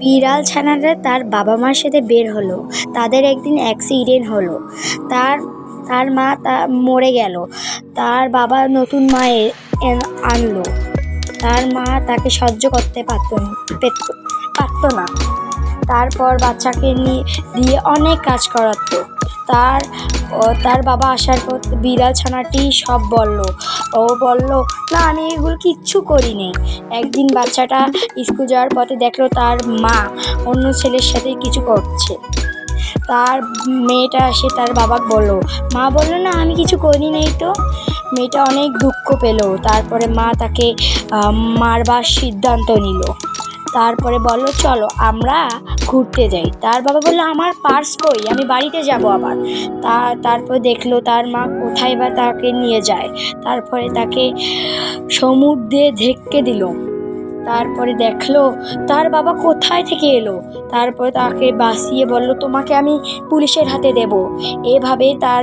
বিড়াল ছানাটা তার বাবা মার সাথে বের হলো। তাদের একদিন অ্যাক্সিডেন্ট হলো। তার তার মা মরে গেল। তার বাবা নতুন মা আনলো। তার মা তাকে সহ্য করতে পারতো না। তারপর বাচ্চাকে দিয়ে অনেক কাজ করাতো। তার বাবা আসার পর বিড়াল ছানাটি সব ও বলল, না আমি এগুলো কিচ্ছু করিনি। একদিন বাচ্চাটা স্কুল যাওয়ার পথে দেখলো তার মা অন্য ছেলের সাথে কিছু করছে। তার মেয়েটা এসে তার বাবাকে বললো, মা বললো না আমি কিছু করি নাই তো। মেয়েটা অনেক দুঃখ পেল। তারপরে মা তাকে মারবার সিদ্ধান্ত নিল। তারপরে বলল, চলো আমরা ঘুরতে যাই। তার বাবা বললো, আমার পার্স কই, আমি বাড়িতে যাব আবার। তারপর দেখলো তার মা কোথায় বা তাকে নিয়ে যায়। তারপরে তাকে সমুদ্রে ঢেকে দিল। তারপরে দেখলো তার বাবা কোথায় থেকে এলো। তারপরে তাকে বাঁচিয়ে বলল, তোমাকে আমি পুলিশের হাতে দেব। এভাবে তার